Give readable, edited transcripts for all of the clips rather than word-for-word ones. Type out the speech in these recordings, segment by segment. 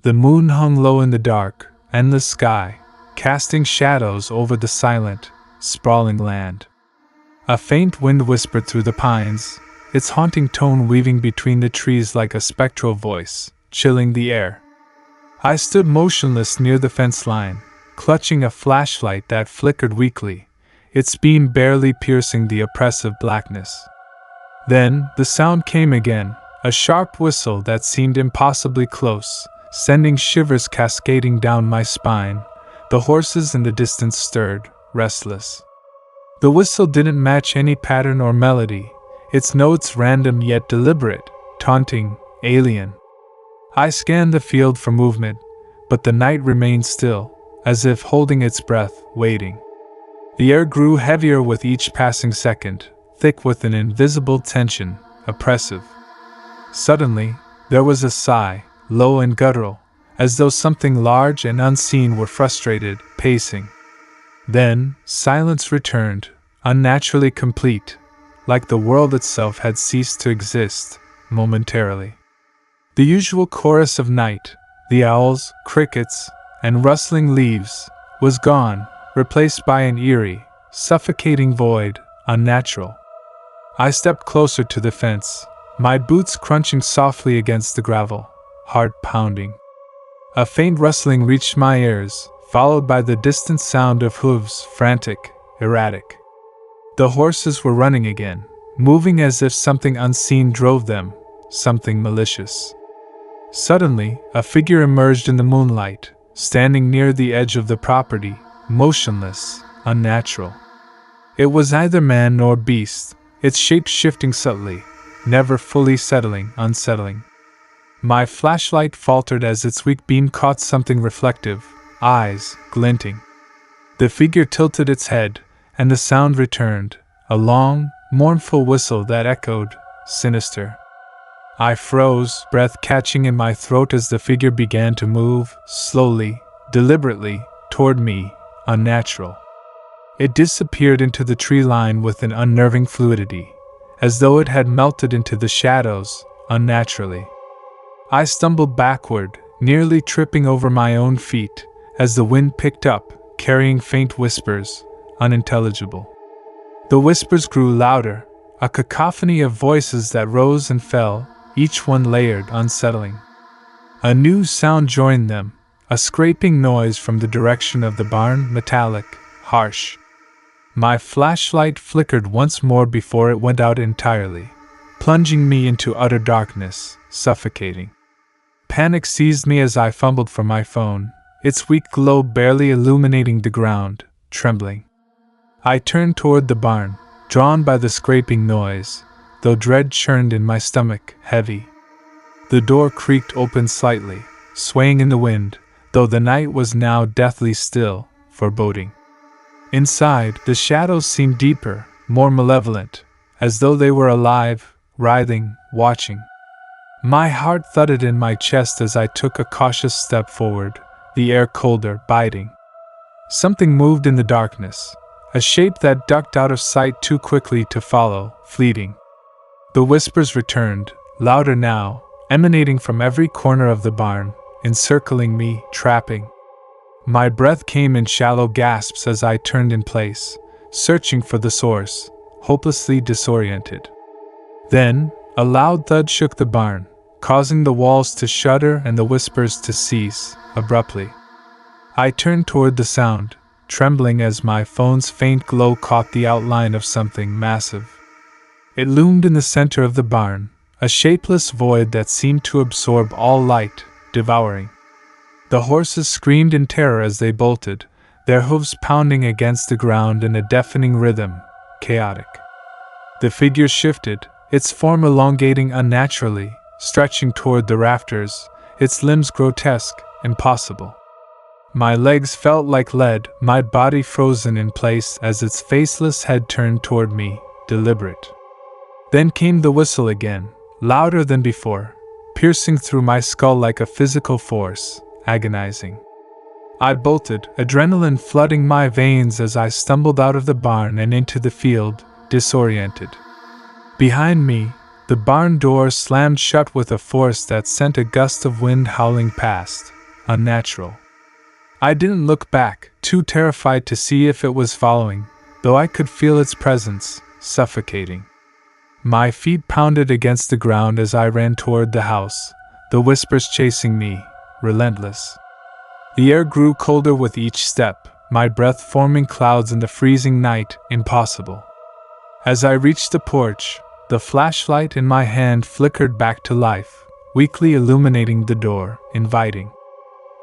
The moon hung low in the dark, endless sky, casting shadows over the silent, sprawling land. A faint wind whispered through the pines, its haunting tone weaving between the trees like a spectral voice, chilling the air. I stood motionless near the fence line, clutching a flashlight that flickered weakly, its beam barely piercing the oppressive blackness. Then, the sound came again, a sharp whistle that seemed impossibly close, sending shivers cascading down my spine. The horses in the distance stirred, restless. The whistle didn't match any pattern or melody, its notes random yet deliberate, taunting, alien. I scanned the field for movement, but the night remained still, as if holding its breath, waiting. The air grew heavier with each passing second, thick with an invisible tension, oppressive. Suddenly, there was a sigh, low and guttural, as though something large and unseen were frustrated, pacing. Then, silence returned, unnaturally complete, like the world itself had ceased to exist, momentarily. The usual chorus of night, the owls, crickets, and rustling leaves, was gone, replaced by an eerie, suffocating void, unnatural. I stepped closer to the fence, my boots crunching softly against the gravel, heart pounding. A faint rustling reached my ears, followed by the distant sound of hooves, frantic, erratic. The horses were running again, moving as if something unseen drove them, something malicious. Suddenly, a figure emerged in the moonlight, standing near the edge of the property, motionless, unnatural. It was neither man nor beast, its shape shifting subtly, never fully unsettling. My flashlight faltered as its weak beam caught something reflective, eyes glinting. The figure tilted its head, and the sound returned, a long, mournful whistle that echoed, sinister. I froze, breath catching in my throat as the figure began to move, slowly, deliberately, toward me, unnatural. It disappeared into the tree line with an unnerving fluidity, as though it had melted into the shadows, unnaturally. I stumbled backward, nearly tripping over my own feet, as the wind picked up, carrying faint whispers, unintelligible. The whispers grew louder, a cacophony of voices that rose and fell, each one layered, unsettling. A new sound joined them, a scraping noise from the direction of the barn, metallic, harsh. My flashlight flickered once more before it went out entirely, plunging me into utter darkness, suffocating. Panic seized me as I fumbled for my phone, its weak glow barely illuminating the ground, trembling. I turned toward the barn, drawn by the scraping noise, though dread churned in my stomach, heavy. The door creaked open slightly, swaying in the wind, though the night was now deathly still, foreboding. Inside, the shadows seemed deeper, more malevolent, as though they were alive, writhing, watching. My heart thudded in my chest as I took a cautious step forward, the air colder, biting. Something moved in the darkness, a shape that ducked out of sight too quickly to follow, fleeting. The whispers returned, louder now, emanating from every corner of the barn, encircling me, trapping. My breath came in shallow gasps as I turned in place, searching for the source, hopelessly disoriented. Then, a loud thud shook the barn, causing the walls to shudder and the whispers to cease, abruptly. I turned toward the sound, trembling as my phone's faint glow caught the outline of something massive. It loomed in the center of the barn, a shapeless void that seemed to absorb all light, devouring. The horses screamed in terror as they bolted, their hooves pounding against the ground in a deafening rhythm, chaotic. The figure shifted, its form elongating unnaturally, stretching toward the rafters, its limbs grotesque, impossible. My legs felt like lead, my body frozen in place as its faceless head turned toward me, deliberate. Then came the whistle again, louder than before, piercing through my skull like a physical force, agonizing. I bolted, adrenaline flooding my veins as I stumbled out of the barn and into the field, disoriented. Behind me, The barn door slammed shut with a force that sent a gust of wind howling past. Unnatural. I didn't look back, too terrified to see if it was following, though I could feel its presence, suffocating. My feet pounded against the ground as I ran toward the house, the whispers chasing me, relentless. The air grew colder with each step, my breath forming clouds in the freezing night, impossible. As I reached the porch, the flashlight in my hand flickered back to life, weakly illuminating the door, inviting.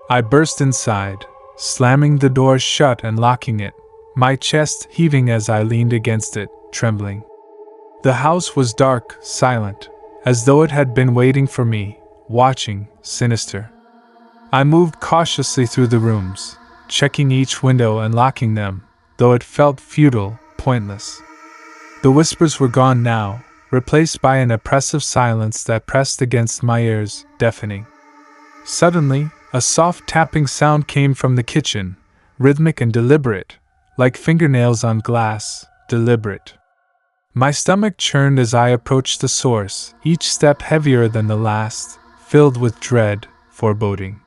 I burst inside, slamming the door shut and locking it, my chest heaving as I leaned against it, trembling. The house was dark, silent, as though it had been waiting for me, watching, sinister. I moved cautiously through the rooms, checking each window and locking them, though it felt futile, pointless. The whispers were gone now, replaced by an oppressive silence that pressed against my ears, deafening. Suddenly, a soft tapping sound came from the kitchen, rhythmic and deliberate, like fingernails on glass, deliberate. My stomach churned as I approached the source, each step heavier than the last, filled with dread, foreboding.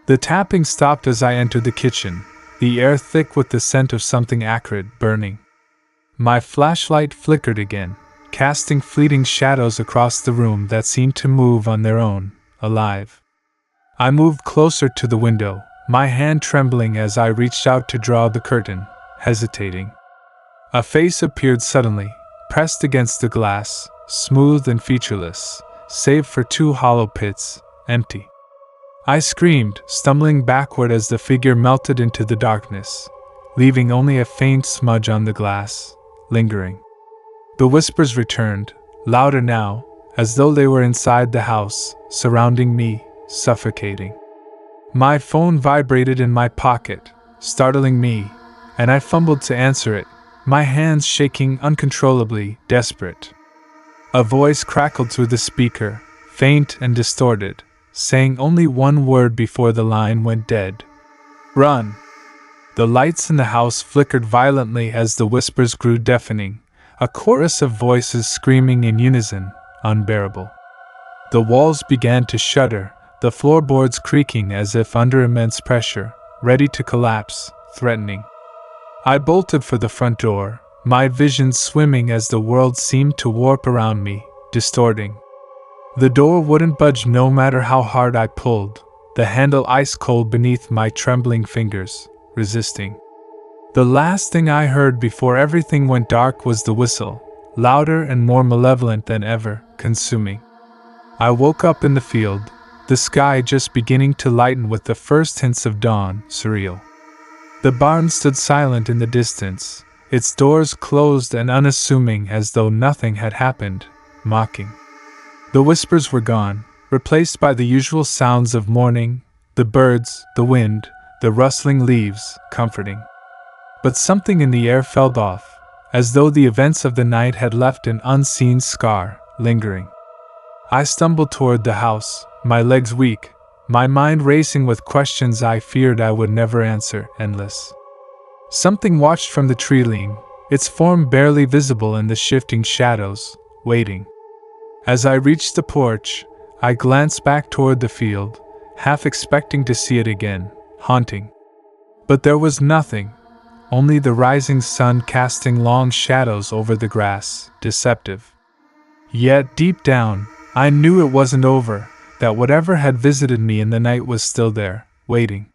The tapping stopped as I entered the kitchen, the air thick with the scent of something acrid, burning. My flashlight flickered again, casting fleeting shadows across the room that seemed to move on their own, alive. I moved closer to the window, my hand trembling as I reached out to draw the curtain, hesitating. A face appeared suddenly, pressed against the glass, smooth and featureless, save for two hollow pits, empty. I screamed, stumbling backward as the figure melted into the darkness, leaving only a faint smudge on the glass, lingering. The whispers returned, louder now, as though they were inside the house, surrounding me, suffocating. My phone vibrated in my pocket, startling me, and I fumbled to answer it, my hands shaking uncontrollably, desperate. A voice crackled through the speaker, faint and distorted, saying only one word before the line went dead. "Run!" The lights in the house flickered violently as the whispers grew deafening, a chorus of voices screaming in unison, unbearable. The walls began to shudder, the floorboards creaking as if under immense pressure, ready to collapse, threatening. I bolted for the front door, my vision swimming as the world seemed to warp around me, distorting. The door wouldn't budge no matter how hard I pulled, the handle ice cold beneath my trembling fingers, resisting. The last thing I heard before everything went dark was the whistle, louder and more malevolent than ever, consuming. I woke up in the field, the sky just beginning to lighten with the first hints of dawn, surreal. The barn stood silent in the distance, its doors closed and unassuming as though nothing had happened, mocking. The whispers were gone, replaced by the usual sounds of morning, the birds, the wind, the rustling leaves, comforting. But something in the air felt off, as though the events of the night had left an unseen scar, lingering. I stumbled toward the house, my legs weak, my mind racing with questions I feared I would never answer, endless. Something watched from the tree-line, its form barely visible in the shifting shadows, waiting. As I reached the porch, I glanced back toward the field, half expecting to see it again, haunting. But there was nothing, only the rising sun casting long shadows over the grass, deceptive. Yet deep down, I knew it wasn't over, that whatever had visited me in the night was still there, waiting.